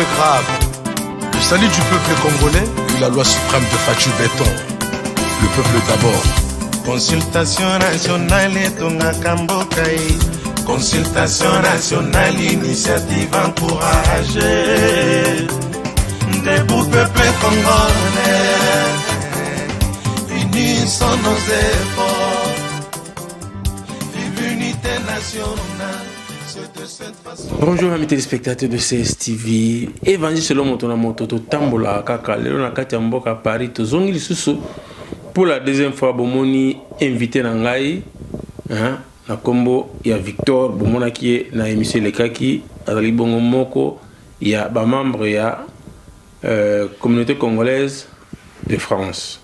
est grave. Le salut du peuple congolais et la loi suprême de Fatou Béton. Le peuple d'abord. Consultation nationale tongaka mboka ye. Consultation nationale, initiative encouragée. Debout peuple congolais, unissons nos efforts. Vive l'unité nationale. Bonjour amis téléspectateurs de CSTV. Évangile selon Motona Mototo Tambola Kaka Lelo na kati ya mboka Paris tozongi lisusu pour la deuxième fois bomoni invité na ngai na kombo ya Victor bomona ki na émission lekaki azali bongo moko ya ba membre ya communauté congolaise de France.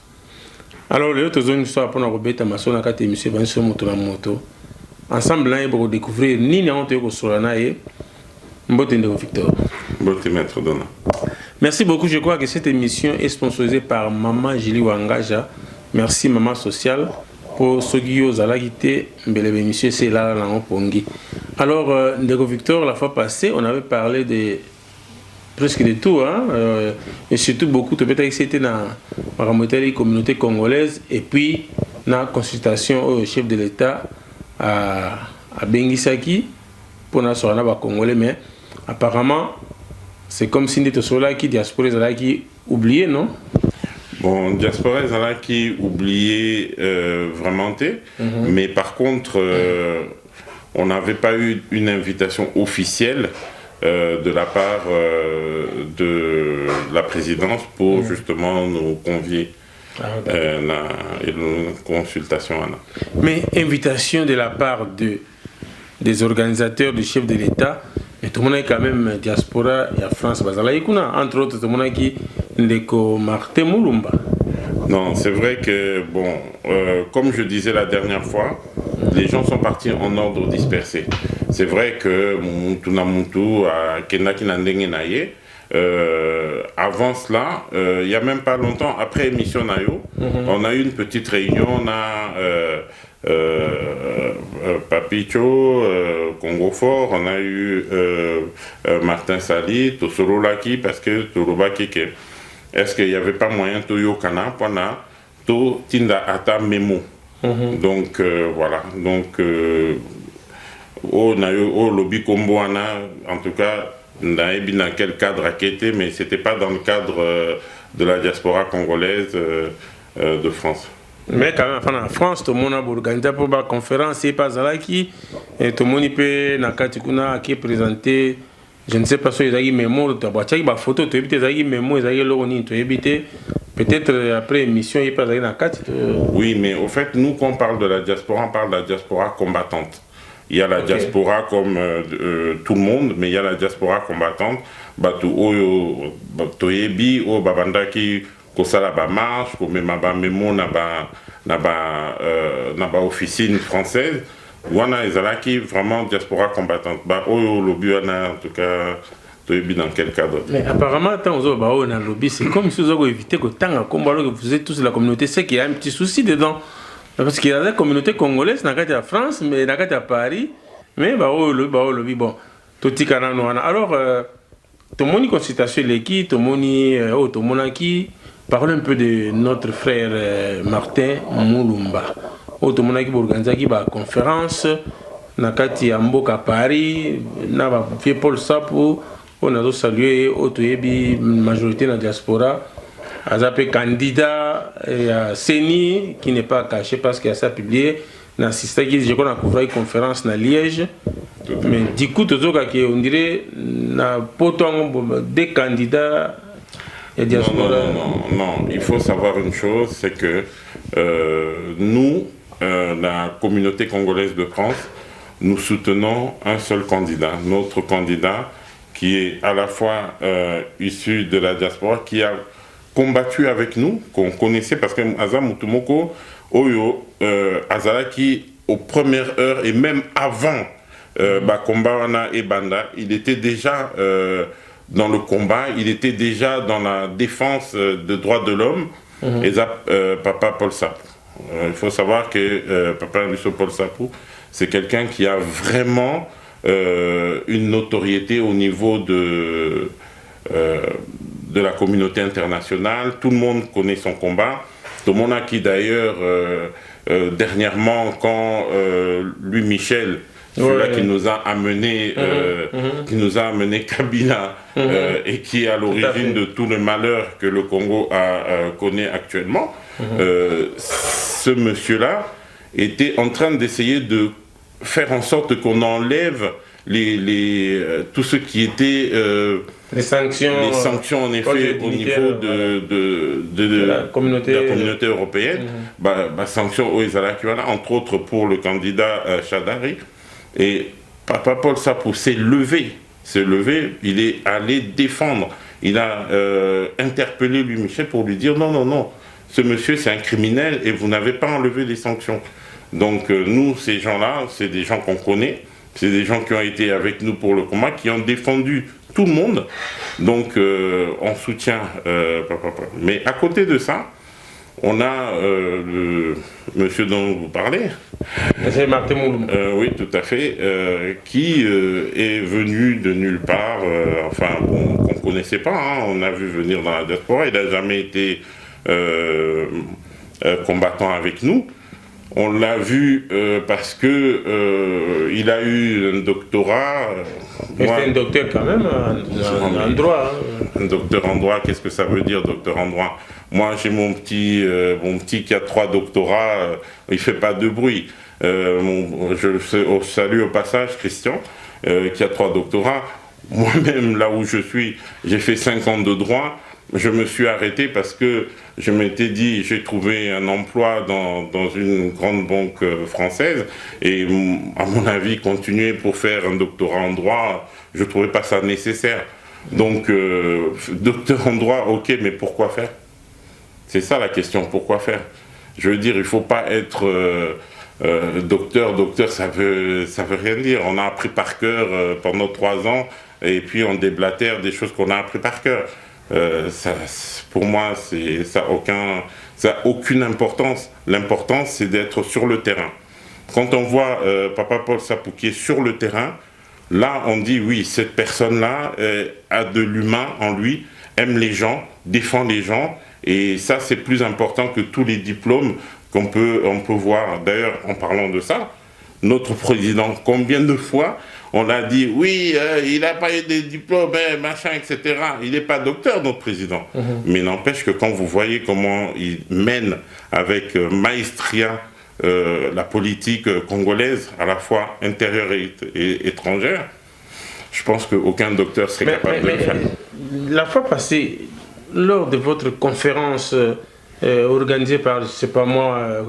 Alors lelo tozongi so apona kobeta maso na kati émission Évangile selon Motona Moto. Ensemble, là, pour découvrir Nini Anteko Solanaye. Victor. Maître Donna. Merci beaucoup. Je crois que cette émission est sponsorisée par Maman Julie Wangaja. Merci Maman Sociale pour ce qui est à la guité. Monsieur, c'est là, là, Pongi. Alors, Ndeko Victor, la fois passée, on avait parlé de presque de tout, hein, et surtout beaucoup de peut-être que c'était dans la communauté congolaise et puis dans la consultation au chef de l'État. À Bengisaki pour nous sortir les Congolais, mais apparemment c'est comme si nous étions là qui diaspora qui oublié, non? Bon, diaspora là qui oublié vraiment, mais par contre on n'avait pas eu une invitation officielle de la part de la présidence pour justement nous convier. Une consultation. Mais invitation de la part des organisateurs, du chef de l'État, mais tout le monde est quand même diaspora et à France. Entre autres, tout le monde qui est Martin Moulumba. Non, c'est vrai que, bon, comme je disais la dernière fois, les gens sont partis en ordre dispersé. C'est vrai que Moutou, à Kenaki Nandengenaye, avant cela, il n'y a même pas longtemps, après émission Nayo, on a eu une petite réunion, on a Papicho, Congo Fort, on a eu Martin Sali, Tosoro Laki, parce que Toroba Keke. Est-ce qu'il n'y avait pas moyen de Yokana pour to Tinda Ata Memo? Donc voilà, donc au lobby Combo, en tout cas, dans quel cadre a été, mais ce n'était pas dans le cadre de la diaspora congolaise de France. Mais quand même, en France, tout le monde a organisé pour la conférence, c'est pas ça qui, et tout le monde peut qui est présenté, je ne sais pas si il y a des mémoires, il y a des photos, il y a des mémoires, il y a des peut-être après l'émission, il y a des mémoires. Oui, mais au fait, nous, quand on parle de la diaspora, on parle de la diaspora combattante. Il y a la diaspora comme tout le monde, mais il y a la diaspora combattante. Batu oyo toyebi o babandaki kosala ba marche, ko mema memo na ba officine française. Wana ezalaki vraiment diaspora combattante. Ba oyo lobi wana en tout cas toyebi dans quel cadre. Mais apparemment tant aux ba oyo na lobby, c'est comme si vous avez évité que tant comme que vous êtes tous de la communauté, c'est qu'il y a un petit souci dedans. Parce qu'il y a la communauté congolaise dans la France, mais dans la Paris, mais bon, tout est alors, tout le monde consultation l'équipe, tout le monde qui parle un peu de notre frère Martin Moulumba. Tout le monde qui organise une conférence, dans la Mboka Paris, dans la Paul Sapou, on a salué la majorité de la diaspora. Azapé candidat à Seni qui n'est pas caché parce qu'il a ça publié dans je crois couvert une conférence à Liège, mais du coup on dirait na des candidats non, il faut savoir une chose, c'est que nous, la communauté congolaise de France, nous soutenons un seul candidat, notre candidat qui est à la fois issu de la diaspora, qui a combattu avec nous, qu'on connaissait, parce que Aza Mutumoko, Oyo, Azalaki, aux premières heures et même avant Bakombawana et Banda, il était déjà dans le combat, il était déjà dans la défense des droits de l'homme, et Papa Paul Sapou. Il faut savoir que Papa Paul Sapou, c'est quelqu'un qui a vraiment une notoriété au niveau de de la communauté internationale. Tout le monde connaît son combat. Tout le monde a qui d'ailleurs, dernièrement, quand Louis Michel, celui-là qui nous a amené, Kabila, et qui est à l'origine de tout le malheur que le Congo connaît actuellement, ce monsieur-là était en train d'essayer de faire en sorte qu'on enlève tout ce qui était les sanctions en effet au niveau de la communauté européenne, sanctions au Ezalakiwana, entre autres pour le candidat Chadari. Et Papa Paul Sapou s'est levé, il est allé défendre, il a interpellé Louis Michel pour lui dire non, ce monsieur c'est un criminel et vous n'avez pas enlevé les sanctions. Donc nous, ces gens-là, c'est des gens qu'on connaît, c'est des gens qui ont été avec nous pour le combat, qui ont défendu tout le monde, donc on soutient Papa Paul. Mais à côté de ça, on a le monsieur dont vous parlez, c'est Martin Mulumba. Oui, tout à fait, qui est venu de nulle part, qu'on ne connaissait pas, hein, on a vu venir dans la diaspora, il n'a jamais été combattant avec nous. On l'a vu parce que il a eu un doctorat. C'est un docteur quand même, en droit. Hein. Un docteur en droit, qu'est-ce que ça veut dire, docteur en droit? Moi, j'ai mon petit qui a 3 doctorats, il ne fait pas de bruit. Je salue au passage Christian, qui a 3 doctorats. Moi-même, là où je suis, j'ai fait 5 ans de droit. Je me suis arrêté parce que je m'étais dit, j'ai trouvé un emploi dans une grande banque française et à mon avis, continuer pour faire un doctorat en droit, je ne trouvais pas ça nécessaire. Donc, docteur en droit, ok, mais pourquoi faire? C'est ça la question, pourquoi faire? Je veux dire, il ne faut pas être docteur, ça veut rien dire. On a appris par cœur pendant 3 ans et puis on déblatère des choses qu'on a appris par cœur. Pour moi, ça n'a aucune importance. L'important, c'est d'être sur le terrain. Quand on voit Papa Paul Sapou qui est sur le terrain, là, on dit oui, cette personne-là a de l'humain en lui, aime les gens, défend les gens, et ça, c'est plus important que tous les diplômes qu'on peut voir. D'ailleurs, en parlant de ça, notre président, combien de fois on a dit, oui, il n'a pas eu de diplôme, machin, etc. Il n'est pas docteur, notre président. Mais n'empêche que quand vous voyez comment il mène avec maestria la politique congolaise, à la fois intérieure et étrangère, je pense qu'aucun docteur serait capable de le faire. La fois passée, lors de votre conférence organisée par, je ne sais pas moi,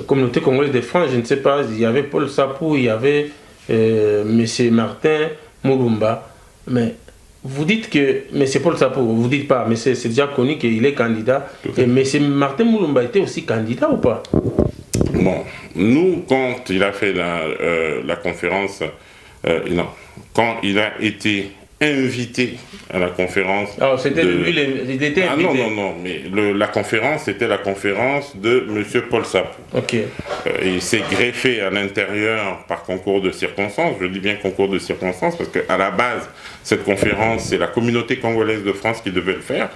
Communauté congolaise de France, je ne sais pas, il y avait Paul Sapou, il y avait Monsieur Martin Mulumba, mais vous dites que Monsieur Paul Sapou, vous dites pas, mais c'est déjà connu qu'il est candidat. Et Monsieur Martin Mulumba était aussi candidat ou pas? Bon, nous, quand il a fait la conférence, non, quand il a été invité à la conférence. Alors c'était lui, il était invité. Ah non, mais la conférence, c'était la conférence de M. Paul Sapou. Ok. Il s'est greffé à l'intérieur par concours de circonstances. Je dis bien concours de circonstances parce qu'à la base, cette conférence, c'est la communauté congolaise de France qui devait le faire.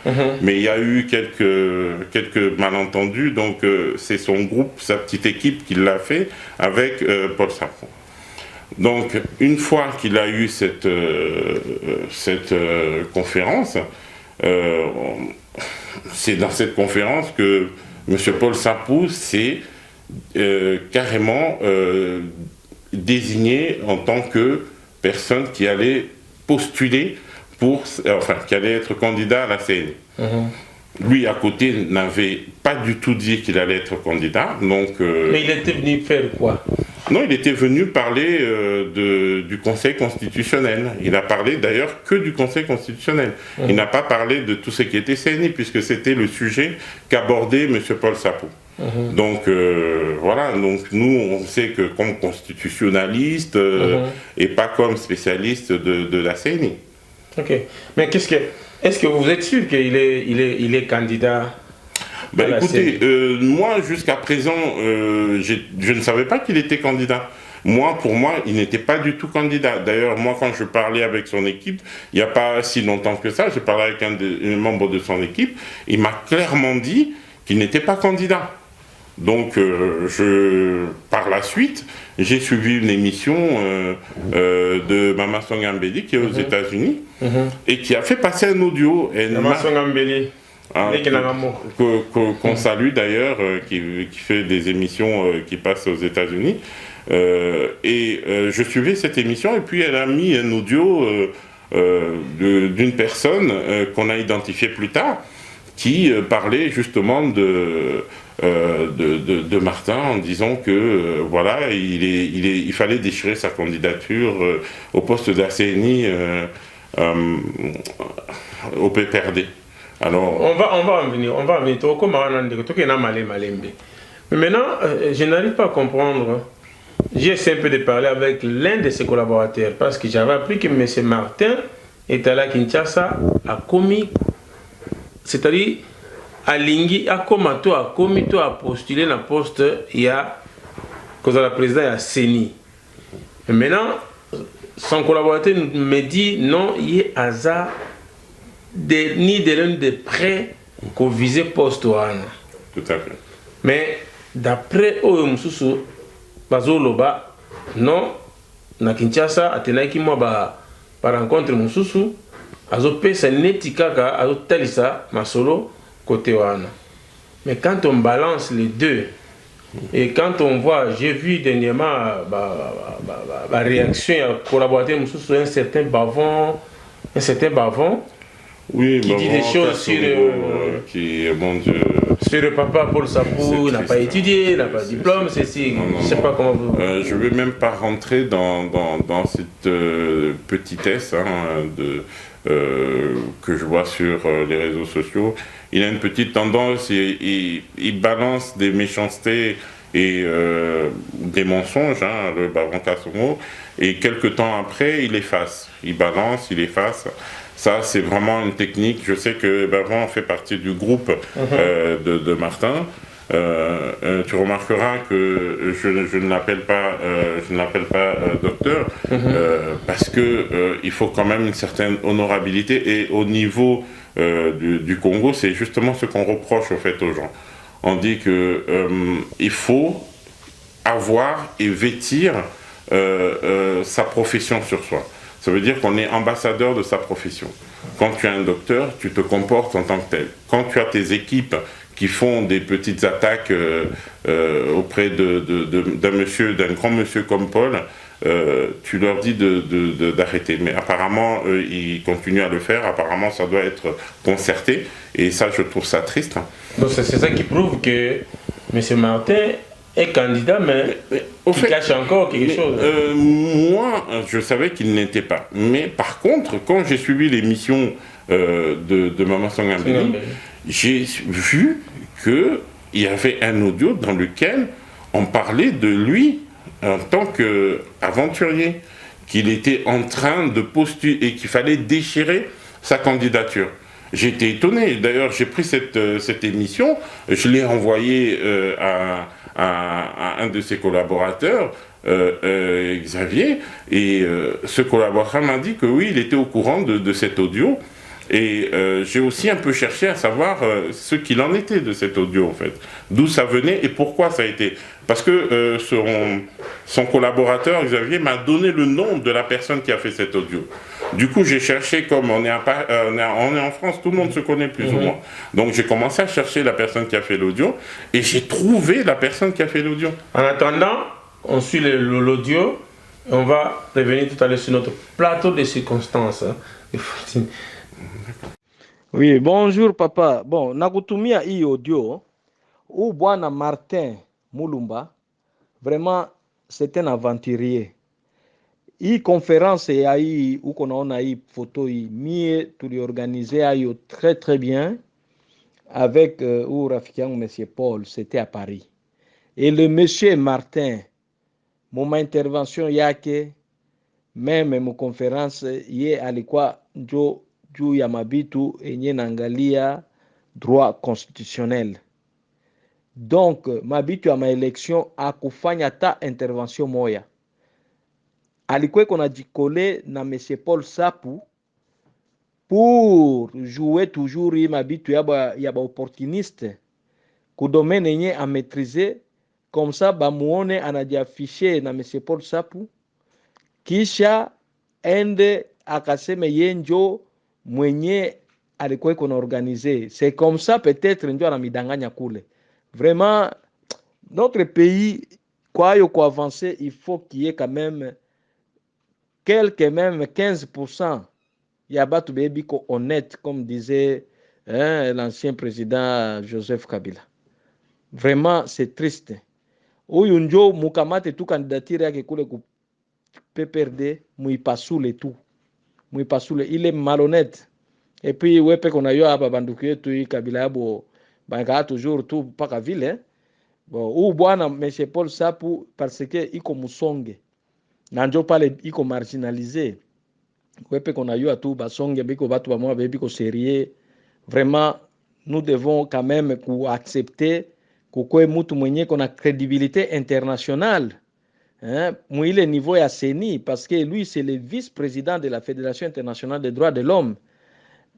Mais il y a eu quelques malentendus, donc c'est son groupe, sa petite équipe qui l'a fait avec Paul Sapou. Donc, une fois qu'il a eu cette conférence, c'est dans cette conférence que M. Paul Sapou s'est carrément désigné en tant que personne qui allait postuler qui allait être candidat à la CNI. Lui, à côté, n'avait pas du tout dit qu'il allait être candidat. Donc, mais il était venu faire quoi? Non, il était venu parler du Conseil constitutionnel. Il a parlé d'ailleurs que du Conseil constitutionnel. Il n'a pas parlé de tout ce qui était CNI, puisque c'était le sujet qu'abordait M. Paul Sapou. Donc voilà, donc nous on sait que comme constitutionnaliste et pas comme spécialiste de la CNI. Ok, mais est-ce que vous êtes sûr qu'il est candidat? Écoutez, moi jusqu'à présent, je ne savais pas qu'il était candidat. Moi, pour moi, il n'était pas du tout candidat. D'ailleurs, moi, quand je parlais avec son équipe, il n'y a pas si longtemps que ça, je parlais avec un membre de son équipe, il m'a clairement dit qu'il n'était pas candidat. Donc, par la suite, j'ai suivi une émission de Mama Songambeli qui est aux États-Unis et qui a fait passer un audio. Mama Songambeli. Qu'on salue d'ailleurs, qui fait des émissions qui passent aux États-Unis. Je suivais cette émission et puis elle a mis un audio d'une personne qu'on a identifiée plus tard qui parlait justement de Martin en disant que voilà, il fallait déchirer sa candidature au poste d'ACNI au PPRD. Alors, on va en venir. Mais maintenant, je n'arrive pas à comprendre. J'ai essayé un peu de parler avec l'un de ses collaborateurs parce que j'avais appris que M. Martin est allé à Kinshasa, a commis, c'est-à-dire à Lingui, a postulé dans le poste, il y a, quand la présidente est à Séni. Maintenant, son collaborateur me dit non, il y a hasard ni de l'un de près qu'on visait poste. Tout à fait. Mais d'après Oyomususu, Bazoloba, non, na Kinshasa, atenaki moi par rencontre Mususu, azopesa netikaka, azotalisa masolo côté wana. Mais quand on balance les deux, et quand on voit, j'ai vu dernièrement la réaction à collaborateur Mususu, un certain bavon, oui, qui dit des choses sur mon Dieu. Sur le papa Paul Sapou, n'a pas étudié, n'a pas de diplôme, ceci. Je ne sais pas comment vous. Je ne vais même pas rentrer dans cette petitesse que je vois sur les réseaux sociaux. Il a une petite tendance, il balance des méchancetés et des mensonges, le Bavon Kasongo, et quelques temps après, il efface. Il balance, il efface. Ça, c'est vraiment une technique. Je sais que Bavon fait partie du groupe de Martin. Tu remarqueras que je ne l'appelle pas, docteur, parce que il faut quand même une certaine honorabilité. Et au niveau du Congo, c'est justement ce qu'on reproche au fait aux gens. On dit que il faut avoir et vêtir sa profession sur soi. Ça veut dire qu'on est ambassadeur de sa profession. Quand tu es un docteur, tu te comportes en tant que tel. Quand tu as tes équipes qui font des petites attaques auprès d'un grand monsieur comme Paul, tu leur dis d'arrêter. Mais apparemment, ils continuent à le faire. Apparemment, ça doit être concerté. Et ça, je trouve ça triste. Donc c'est ça qui prouve que M. Martin est candidat, mais il cache encore quelque chose. Moi, je savais qu'il n'était pas. Mais par contre, quand j'ai suivi l'émission de Maman Songambeli, j'ai vu qu'il y avait un audio dans lequel on parlait de lui en tant qu'aventurier, qu'il était en train de postuler et qu'il fallait déchirer sa candidature. J'étais étonné. D'ailleurs, j'ai pris cette émission, je l'ai envoyée à un de ses collaborateurs, Xavier, et ce collaborateur m'a dit que oui, il était au courant de cet audio. Et j'ai aussi un peu cherché à savoir ce qu'il en était de cet audio, en fait. D'où ça venait et pourquoi ça a été. Parce que son collaborateur, Xavier, m'a donné le nom de la personne qui a fait cet audio. Du coup, j'ai cherché, comme on est en France, tout le monde se connaît plus ou moins. Donc j'ai commencé à chercher la personne qui a fait l'audio et j'ai trouvé la personne qui a fait l'audio. En attendant, on suit l'audio et on va revenir tout à l'heure sur notre plateau de circonstances. Oui, bonjour papa. Bon, nakutumia hii audio où bwana Martin Mulumba, vraiment c'est un aventurier. Hii conférence ya hii uko naona hii photo hii mie tuliorganize hiyo très bien avec rafiki yangu monsieur Paul, c'était à Paris. Et le monsieur Martin, mon intervention yake meme mu conference ye alikuwa njo juu ya mabitu enye naangalia droit constitutionnel. Donc mabitu ya maelection akufanya ta intervention moya. alikuwa qu'on a dit coller na monsieur Paul Sapu pour jouer toujours hii mabitu ya ba opportuniste ku domaine yenye a maîtriser, comme ça bamuone anajiafishe na monsieur Paul Sapu, kisha ende akaseme yenjo mwenye alikuwa iko na organiser. C'est comme ça peut-être ndio anamidanganya kule. Vraiment notre pays kwa avancer, il faut qu'il y ait quand même même 15% ya batu bebiko honnête, comme disait l'ancien président Joseph Kabila. Vraiment c'est triste. Huyu njo mukamate tu candidature yake kule ku PPRD, muipasule tu, muipasule, il est malhonnête. Et puis wepe kona yo hapa banduku yetu hii Kabila yabo banga toujours tu paka vile. Bon, ou bwana monsieur Paul Sapu parce que iko musonge na njo pale iko marginalisé. Wepe kona yo tu basonge biko batu ba mwa biko sérieux. Vraiment nous devons quand même accepter kukwe mutu mwenye kona crédibilité internationale. Mouile niveau ya CENI, parce que lui c'est le vice-président de la Fédération internationale des droits de l'homme.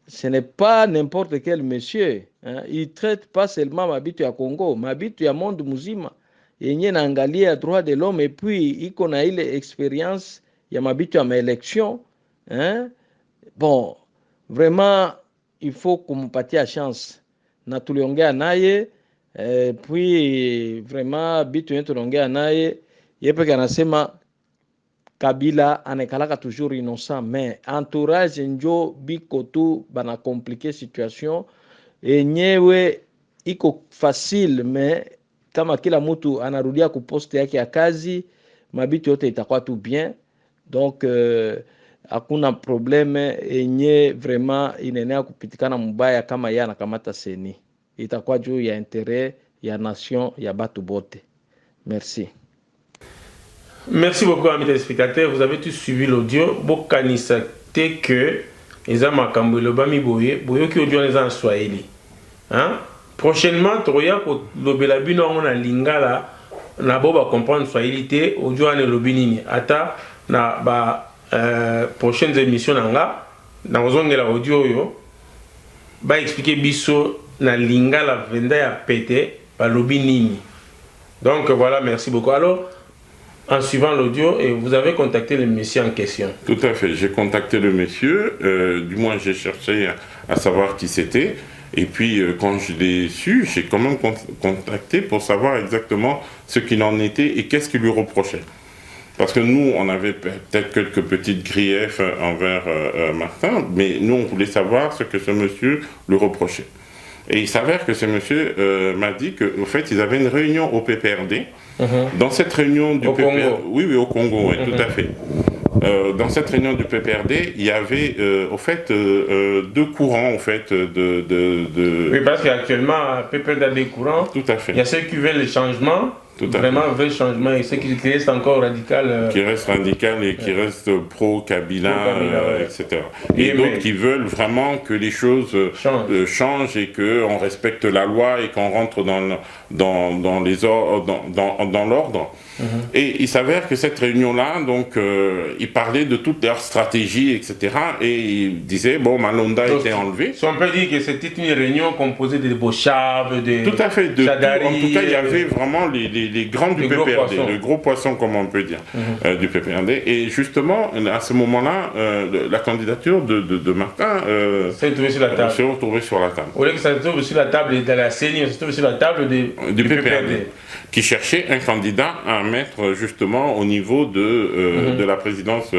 Ce n'est pas n'importe quel monsieur. Il traite pas seulement mabitu ya Congo, mabitu ya monde muzima yenye naangalia droits de l'homme, et puis iko na ile expérience ya mabitu ya maélection. Bon, vraiment il faut kumpatia chance. Na tuliongea naye, puis vraiment bitu yetu tuliongea naye, yepeke anasema Kabila anakalaka toujours innocent, mais entourage njo biko tu bana compliquer situation enyewe iko facile, mais kama kila mtu anarudia ku poste yake ya kazi, mabitu yote itakuwa tu bien. Donc hakuna probleme enye vraiment inenea kupitikana mbaya kama yana kamata CENI, itakuwa juu ya intérêt ya nation ya batu bote. Merci. Merci beaucoup, amis téléspectateurs. Vous avez tous suivi l'audio. Bokanisa te que eza makambo le bami boye boyo ki audio les en swahili. Hein? Prochainement, troya ko lobela bino on a lingala na boba comprendre swahili te audio ane lobinini. Ata na ba prochaines émissions nanga na ozongela audio yo ba expliquer biso na lingala venda ya pété ba lobinini. Donc voilà, merci beaucoup. Alors en suivant l'audio, et vous avez contacté le monsieur en question. Tout à fait, j'ai contacté le monsieur, du moins j'ai cherché à savoir qui c'était, et puis quand je l'ai su, j'ai quand même contacté pour savoir exactement ce qu'il en était et qu'est-ce qu'il lui reprochait. Parce que nous, on avait peut-être quelques petites griefs envers Martin, mais nous, on voulait savoir ce que ce monsieur lui reprochait. Et il s'avère que ce monsieur m'a dit qu'au fait, ils avaient une réunion au PPRD. Dans cette réunion du PPRD, oui, au Congo, oui, tout à fait. Dans cette réunion du PPRD, il y avait au fait deux courants en fait Oui, parce qu'actuellement, PPRD a des courants. Tout à fait. Il y a ceux qui veulent le changement. Vraiment veulent changement, et ceux qui restent encore radical. Qui restent radical et qui restent pro-Kabila, etc. Et d'autres qui veulent vraiment que les choses changent et qu'on respecte la loi et qu'on rentre dans l'ordre. Et il s'avère que cette réunion-là, donc, ils parlaient de toutes leurs stratégies, etc. Et ils disaient, bon, Malonda a été enlevé. Si on peut dire que c'était une réunion composée de Bochab, de tout à fait, de Chadari, en tout cas, il y avait vraiment les grands du PPRD, le gros poisson, comme on peut dire, du PPRD. Et justement, à ce moment-là, la candidature de Martin s'est retrouvée sur la table. Se retrouvée sur la table. Au lieu que ça se trouve sur la table de la CENI, ça se trouve sur la table du PPRD. Qui cherchait un candidat à mettre justement au niveau de la présidence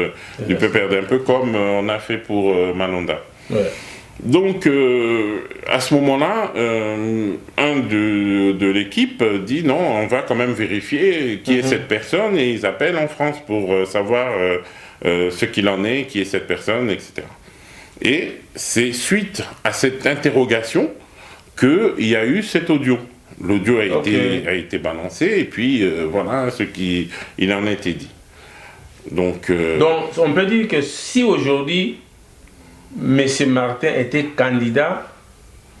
du PPRD, un peu comme on a fait pour Malonda. Ouais. Donc, à ce moment-là, un de l'équipe dit non, on va quand même vérifier qui est cette personne, et ils appellent en France pour savoir ce qu'il en est, qui est cette personne, etc. Et c'est suite à cette interrogation qu'il y a eu cet audio. L'audio a été balancé, et puis voilà ce qu'il en a été dit. Donc, on peut dire que si aujourd'hui M. Martin était candidat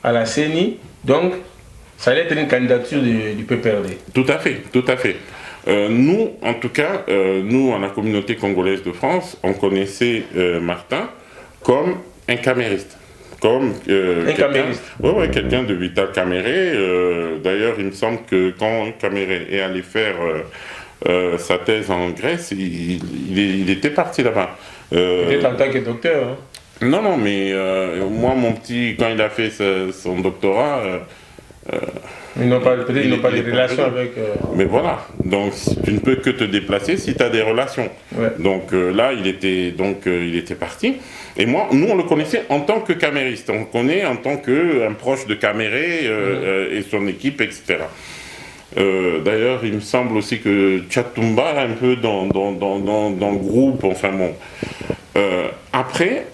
à la CENI, donc ça allait être une candidature du PPRD. Tout à fait, tout à fait. Nous, en tout cas, nous, en la communauté congolaise de France, on connaissait Martin comme un camériste. Comme quelqu'un de Vital Caméré. D'ailleurs, il me semble que quand Caméré est allé faire sa thèse en Grèce, il était parti là-bas. Il était en tant que docteur. Hein. Non, mais moi, mon petit, quand il a fait son doctorat... Ils n'ont pas de relations avec... Mais voilà, donc tu ne peux que te déplacer si tu as des relations. Ouais. Donc là, il était parti. Et moi, nous, on le connaissait en tant que camériste. On le connaît en tant qu'un proche de Caméré et son équipe, etc. D'ailleurs, il me semble aussi que Tchatumba est un peu dans le groupe, enfin bon. Après...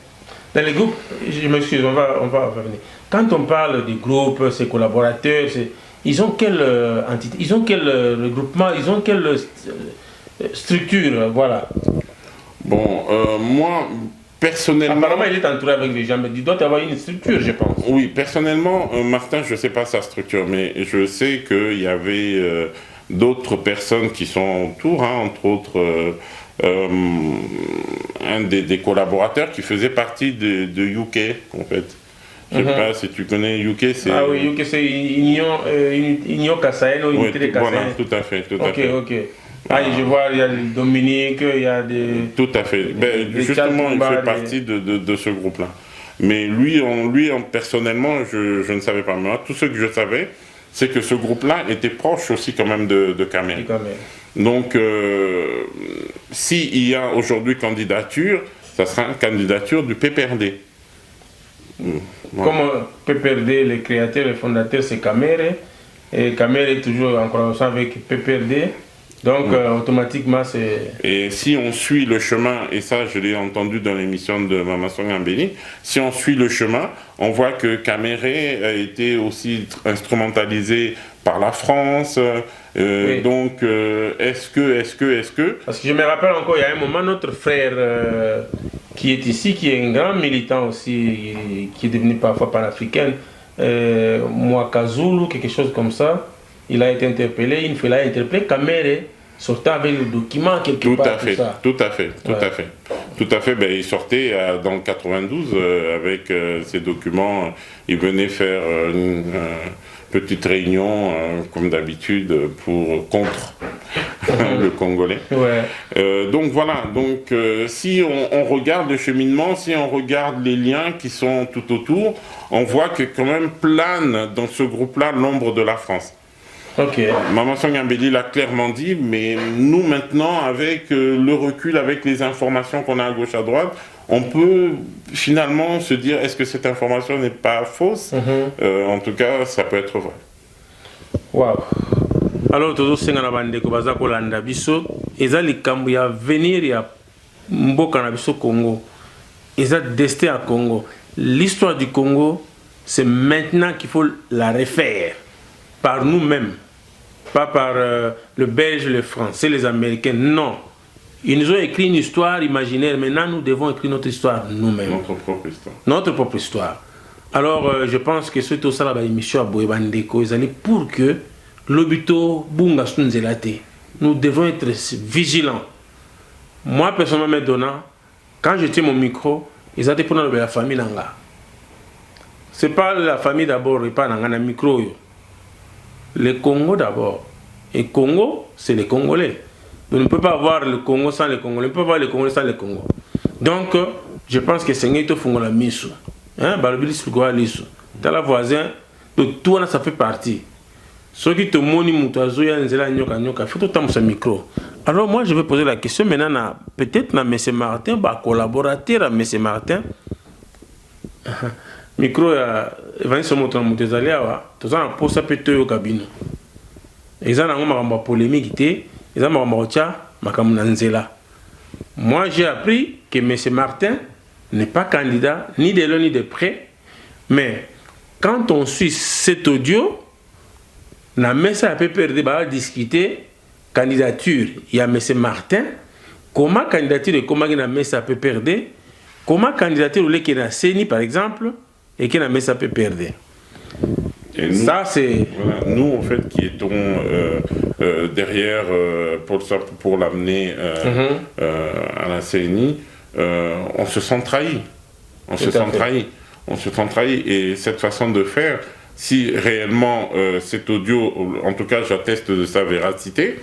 Dans les groupes, je m'excuse, on va revenir. Quand on parle des groupes, ses collaborateurs, ils ont quelle entité, ils ont quel regroupement, ils ont quelle structure, voilà. Bon, moi, personnellement... Apparemment, il est entouré avec des gens, mais il doit avoir une structure, je pense. Oui, personnellement, Martin, je ne sais pas sa structure, mais je sais qu'il y avait d'autres personnes qui sont autour, hein, entre autres... un des collaborateurs qui faisait partie de UK, en fait. Je ne sais pas si tu connais UK, c'est... Ah oui, UK, c'est Union Kassaïenne ou Unité Kassaïenne. Voilà, tout à fait. Ok. Ah, je vois, il y a Dominique, il y a des... Tout à fait. Justement, il fait partie de ce groupe-là. Mais lui, personnellement, je ne savais pas. Moi, tout ce que je savais, c'est que ce groupe-là était proche aussi quand même de Caméré. Donc, s'il y a aujourd'hui candidature, ça sera une candidature du PPRD. Voilà. Comme PPRD, les créateurs et fondateurs, c'est Caméré. Et Caméré est toujours en collaboration avec PPRD. Donc, automatiquement, c'est... Et si on suit le chemin, et ça, je l'ai entendu dans l'émission de Maman Songambéni, si on suit le chemin, on voit que Caméré a été aussi instrumentalisé par la France. Oui. Donc, est-ce que... Parce que je me rappelle encore, il y a un moment, notre frère qui est ici, qui est un grand militant aussi, qui est devenu parfois panafricain, Mwakazulu, quelque chose comme ça, il a été interpellé, il a interpellé Caméré, sortant avec le document quelque part. Tout à fait. Ben, il sortait dans le 92 avec ces documents. Il venait faire une petite réunion, comme d'habitude, contre le Congolais. Ouais. Donc voilà. Donc si on regarde le cheminement, si on regarde les liens qui sont tout autour, on voit que quand même plane dans ce groupe-là l'ombre de la France. Okay. Maman Songambéli l'a clairement dit, mais nous maintenant, avec le recul, avec les informations qu'on a à gauche à droite, on peut finalement se dire, est-ce que cette information n'est pas fausse? En tout cas, ça peut être vrai. Wow. Alors, tout ce que nous avons baza kolanda biso, eza likambo ya venir ya mboka na biso Congo, eza destin à Congo. L'histoire du Congo, c'est maintenant qu'il faut la refaire par nous-mêmes. Pas par le Belge, le Français, les Américains, non. Ils nous ont écrit une histoire imaginaire, maintenant nous devons écrire notre histoire nous-mêmes. Notre propre histoire. Alors je pense que c'est tout ça la émission à Boyebandeko, pour que l'obito bunga sunzelate. Nous devons être vigilants. Moi personnellement maintenant, quand je tiens mon micro, ils ont pour la famille nanga. C'est pas la famille d'abord, et pas nanga na micro. Le Congo d'abord. Et Congo, c'est les Congolais. On ne peut pas avoir le Congo sans les Congolais. On ne peut pas avoir le Congo sans les Congo. Donc, je pense que c'est un fongo la miso. Hein, Balobilis Fugoa Liso. T'as la voisin, de tout ça fait partie. Ceux qui te monient Moutazo, Yanzela, Nyoka, Nyoka, faut tout le temps ce micro. Alors, moi, je vais poser la question maintenant, peut-être à M. Martin, collaborateur à M. Martin. Micro ya evani somo to mutezali awa toza na posa peto yo kabino eza na ngoma kamba polémique té eza makamba ocha makamu na nzela. Moi j'ai appris que M. Martin n'est pas candidat ni de loin ni de près, mais quand on suit cet audio na mesa a PPRD ba discuter candidature il y a M. Martin comment candidature et comment na mesa a PPRD comment candidature ou le qui na CENI par exemple et qui n'a pas pu perdre. Et nous, ça, c'est... Voilà, nous, en fait, qui étions derrière Paul Sapou pour l'amener à la CNI, on se sent trahi. On se sent trahi. Et cette façon de faire, si réellement cet audio, en tout cas j'atteste de sa véracité,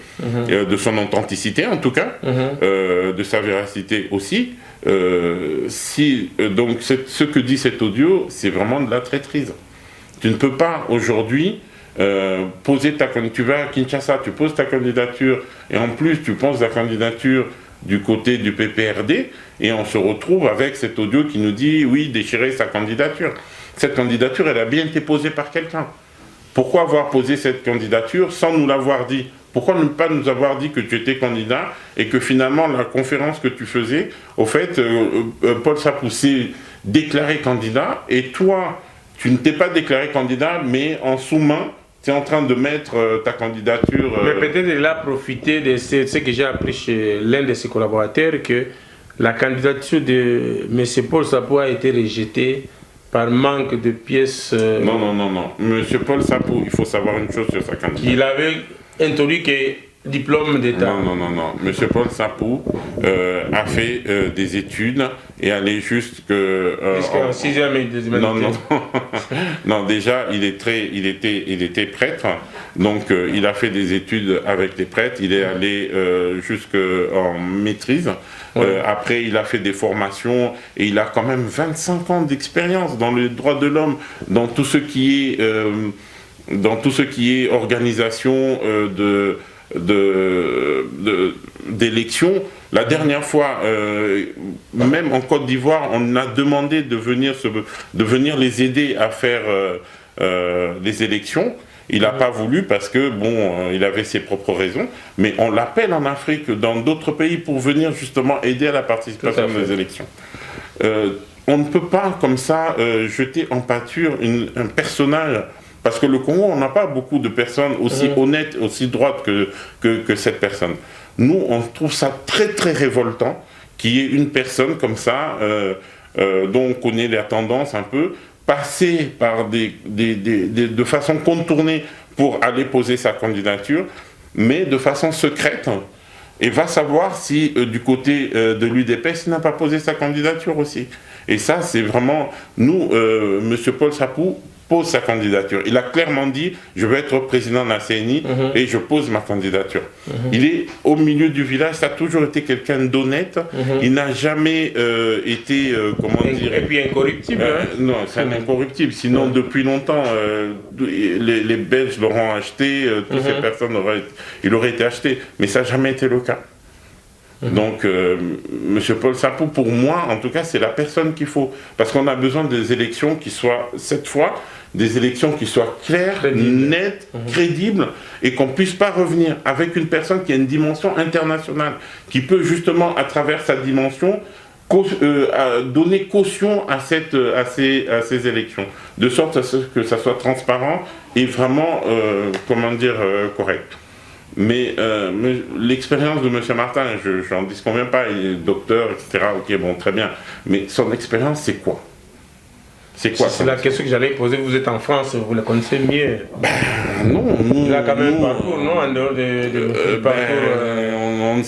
de son authenticité en tout cas, de sa véracité aussi, donc ce que dit cet audio, c'est vraiment de la traîtrise. Tu ne peux pas aujourd'hui poser ta candidature, tu vas à Kinshasa, tu poses ta candidature, et en plus tu poses la candidature du côté du PPRD, et on se retrouve avec cet audio qui nous dit, oui, déchirer sa candidature. Cette candidature, elle a bien été posée par quelqu'un. Pourquoi avoir posé cette candidature sans nous l'avoir dit? Pourquoi ne pas nous avoir dit que tu étais candidat et que finalement la conférence que tu faisais, au fait, Paul Sapou s'est déclaré candidat et toi, tu ne t'es pas déclaré candidat, mais en sous-main, tu es en train de mettre ta candidature... Mais peut-être il a profité de ce que j'ai appris chez l'un de ses collaborateurs, que la candidature de M. Paul Sapou a été rejetée par manque de pièces... Non. Monsieur Paul Sapou, il faut savoir une chose sur sa candidature. Il avait introduit que diplôme d'État. Non. Monsieur Paul Sapou a fait des études et allait jusqu'en 6e et 2e. Non, déjà, il était prêtre, donc il a fait des études avec les prêtres, il est allé jusqu'en maîtrise. Après, il a fait des formations et il a quand même 25 ans d'expérience dans les droits de l'homme, dans tout ce qui est organisation d'élections. La dernière fois, même en Côte d'Ivoire, on a demandé de venir les aider à faire les élections. Il n'a pas voulu parce que, il avait ses propres raisons, mais on l'appelle en Afrique, dans d'autres pays, pour venir justement aider à la participation des élections. On ne peut pas, comme ça, jeter en pâture un personnage, parce que le Congo, on n'a pas beaucoup de personnes aussi honnêtes, aussi droites que cette personne. Nous, on trouve ça très, très révoltant qu'il y ait une personne comme ça, dont on connaît la tendance un peu, passer par de façon contournée pour aller poser sa candidature, mais de façon secrète, et va savoir si du côté de l'UDPS, il n'a pas posé sa candidature aussi. Et ça, c'est vraiment, nous, M. Paul Sapou pose sa candidature. Il a clairement dit, je veux être président de la CNI et je pose ma candidature. Il est au milieu du village, ça a toujours été quelqu'un d'honnête, il n'a jamais été, Et puis incorruptible. Non, c'est un incorruptible, sinon depuis longtemps, les Belges l'auront acheté, toutes ces personnes il aurait été acheté, mais ça n'a jamais été le cas. Donc, M. Paul Sapou, pour moi, en tout cas, c'est la personne qu'il faut. Parce qu'on a besoin des élections qui soient, cette fois, des élections qui soient claires, nettes, crédibles, et qu'on ne puisse pas revenir avec une personne qui a une dimension internationale, qui peut justement, à travers sa dimension, donner caution à ces élections, de sorte à ce que ça soit transparent et vraiment, correct. Mais l'expérience de M. Martin, je n'en disconviens pas, il est docteur, etc. Ok, bon, très bien. Mais son expérience, c'est quoi? C'est quoi? C'est la question que j'allais poser. Vous êtes en France, vous la connaissez mieux. Non, il a quand même un parcours, non? En dehors de parcours. On ne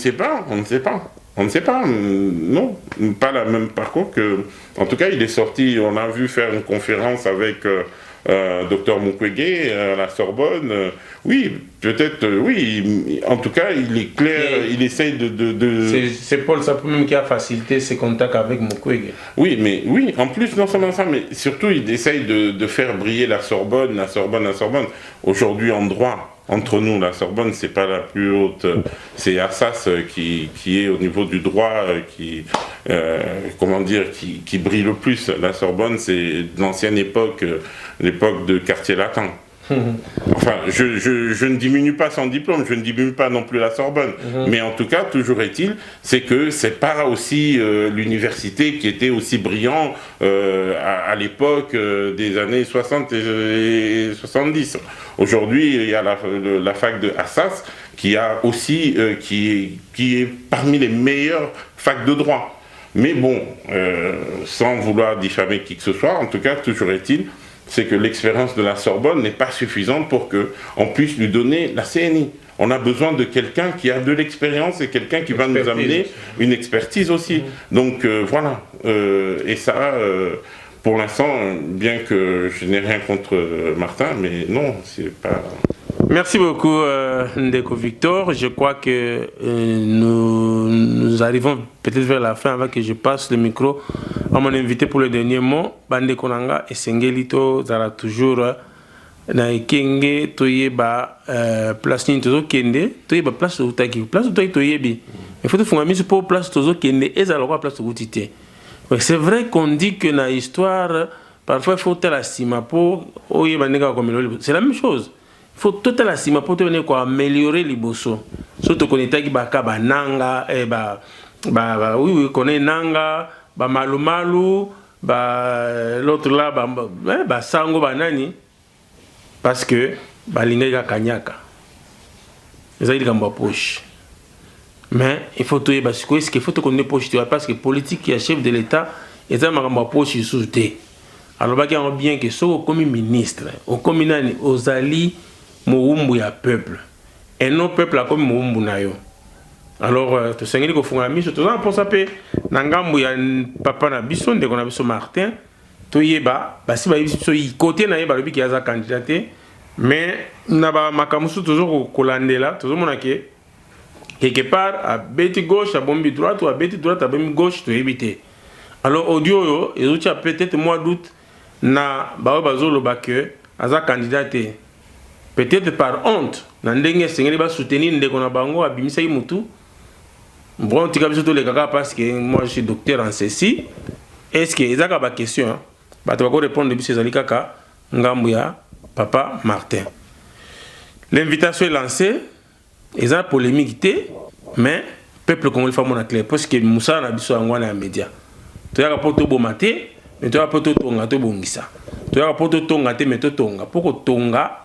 sait pas, non, pas le même parcours que... En tout cas, il est sorti, on a vu faire une conférence avec Dr Mukwege à la Sorbonne. Oui, peut-être, oui, en tout cas, il est clair, il essaye de... C'est Paul Sapou même qui a facilité ses contacts avec Mukwege. Oui, mais oui, en plus, non seulement ça, mais surtout, il essaye de faire briller la Sorbonne. Aujourd'hui, en droit, entre nous, la Sorbonne, c'est pas la plus haute, c'est Assas qui est au niveau du droit, qui brille le plus. La Sorbonne, c'est l'ancienne époque, l'époque de quartier latin. Enfin, je ne diminue pas son diplôme, je ne diminue pas non plus la Sorbonne, mais en tout cas, toujours est-il, c'est que c'est pas aussi l'université qui était aussi brillant à l'époque des années 60 et 70. Aujourd'hui, il y a la fac de Assas qui a aussi qui est parmi les meilleures facs de droit. Mais bon, sans vouloir diffamer qui que ce soit, en tout cas, toujours est-il c'est que l'expérience de la Sorbonne n'est pas suffisante pour qu'on puisse lui donner la CNI. On a besoin de quelqu'un qui a de l'expérience et quelqu'un qui va nous amener une expertise aussi. Donc voilà. Et ça, pour l'instant, bien que je n'ai rien contre Martin, mais non, c'est pas... Merci beaucoup, Ndeko Victor. Je crois que nous arrivons peut-être vers la fin avant que je passe le micro à mon invité pour le dernier mot. Bande Konanga et Sengelito, Zara toujours na Kenge, Toyeba, place Nintozo Kende, Toyeba place Utaki, place Utaki Toyebi. Il faut que tu fasses pour place Tozo Kende et Zara place Utite. C'est vrai qu'on dit que dans l'histoire, parfois il faut la sima pour c'est la même chose. Il faut tout la sima pour améliorer les bosso. Surtout qu'on est à Baka, Nanga, oui, connaît Nanga, Malumalu, l'autre là, Sango, Banani, parce que Balinga Kanyaka. Ils ont dit qu'on poche. Mais il faut tout y parce qu'il faut qu'on ait poche, parce que politique qui est chef de l'État, ils ont poche sous thé. Alors, il y a bien que ce comme ministre, au communal, aux alliés, Moumbu ya peuple et non peuple comme Moumbu na yo. Alors to sengeli ko funga miso to za posa pe na ngambu ya papa na biso ndeko na biso Martin to yeba basi ba biso yi côté na yeba lobi ki aza candidaté mais na ba makamusu toujours ko landela toujours mona ke quelque part à beti gauche à bombi droite ou à beti droite à bombi gauche to éviter. Alors audio yo ezocha peut-être mois d'août na ba bazolo ba que aza candidaté. Peut-être par honte, Nandenge Sengeli va soutenir Ndeko na bango abimisa mutu. Bon, tu as les gaga parce que moi je suis docteur en ceci. Est-ce que ezaka ba question ba tu vas répondre depuis ces alikaka ngambuya papa Martin. L'invitation est lancée, eza polémique té, mais peuple congolais fa mon clair parce que Moussa na biso ngwana ya média. Tu as rapporté bomate, mais tu as rapporté tonga to bongisa. Tu as rapporté tonga te mais to tonga. Pourquoi tonga?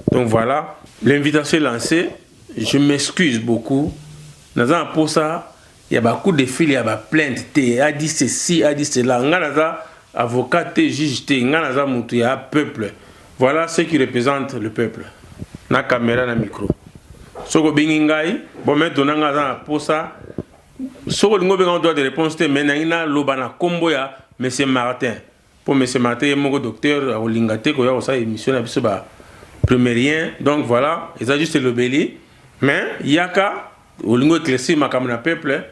Donc l'invitation est lancée. Je m'excuse beaucoup. Pour ça, il y a beaucoup de fils, il y a plainte. Il a dit ceci, il a dit cela. Il y a avocat, juge, il y a peuple. Voilà ce qui représente le peuple. Na caméra, na micro. Soko bingingai, bon maintenant pour ça. Soko lingo benga droit de réponse, mais na lobana kombo ya monsieur Martin. Pour M. Martin, il y a un docteur au Lingate, qui a une émission premierien. Donc voilà, ils ont juste le bélier. Mais il y a qu'à, au Lingo éclairci, ma caméra peuple,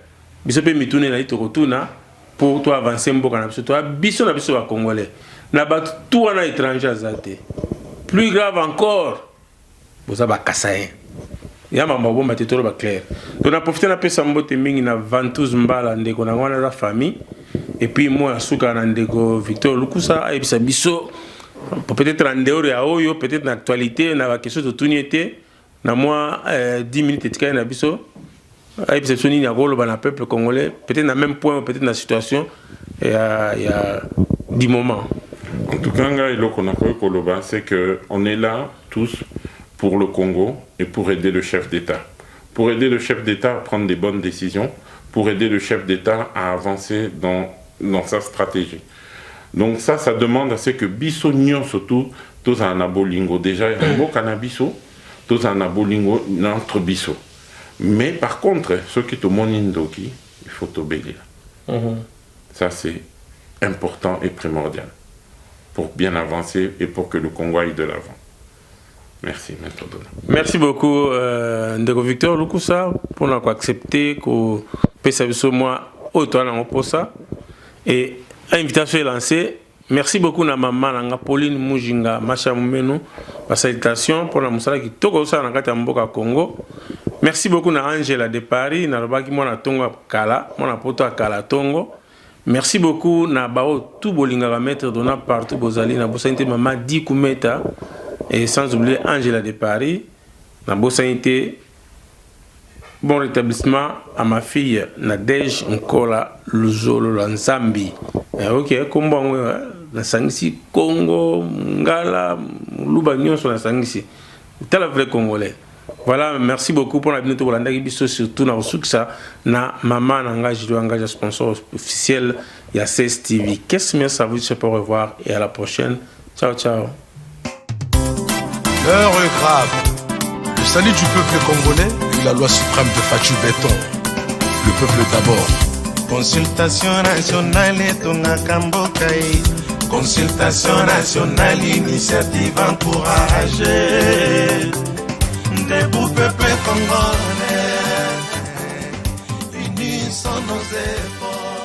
il peut me tourner là, pour toi avancer un peu dans le toi, biso na biso congolais. Na bat tout en étranger azate. Plus grave encore, vous avez kassaïen. Il y a un bon bâtiment clair. Donc on a profité de ça mbote mingi na 22 mbala ndeko na ngwana la famille. Et puis moi, Souka Nandego, Victor Lukusa, et puis Bisso, peut-être en dehors de Aoyo, peut-être dans l'actualité, dans la question de tout n'était, dans moi, 10 minutes de na Bisso, et puis c'est Soni Niagolo, dans le peuple congolais, peut-être dans le même point, peut-être dans la situation, il y a 10 moments. En tout cas, c'est qu'on est là tous pour le Congo et pour aider le chef d'État. Pour aider le chef d'État à prendre des bonnes décisions, pour aider le chef d'État à avancer dans sa stratégie. Donc ça demande à ce que biso nyon surtout tous en abolingo. Déjà il y a un beau cannabiso, tous en abolingo entre biso. Mais par contre, ce qui te monindoki, il faut t'obéir. Ça c'est important et primordial pour bien avancer et pour que le Congo aille de l'avant. Merci, Maître Dona. Merci beaucoup, Ndeko Victor Lukusa, pour nous accepter que PSABSO moi autant pour ça. Et l'invitation est lancée. Merci beaucoup à maman Pauline Mujinga Macha Mumenu pour salutation pour la musala qui toko ça na mboka Congo. Merci beaucoup à Angela de Paris na robaki mona tongo kala mona poto kala tongo. Merci beaucoup à bao tout bolinga Maître Dona partout bozali na bosanité maman Dikumeta et sans oublier Angela de Paris na bosanité. Bon rétablissement à ma fille Nadège Nkola Luzolo Lanzambi. Ok, comment la sangisi Congo, Ngala, Luba Nyon sur la sangisi. C'est la vraie Congolais. Voilà, merci beaucoup pour la minute pour l'anda biso surtout na ça na maman engage sponsor officiel il y a CS TV. Qu'est-ce que ça vous dit pour revoir et à la prochaine. Ciao ciao. L'heure est grave. Le salut du peuple congolais et la loi suprême de Fatou Béton. Le peuple d'abord. Consultation nationale etongaka mboka ye. Consultation nationale, initiative encouragée. Debout peuple congolais, unissons nos efforts.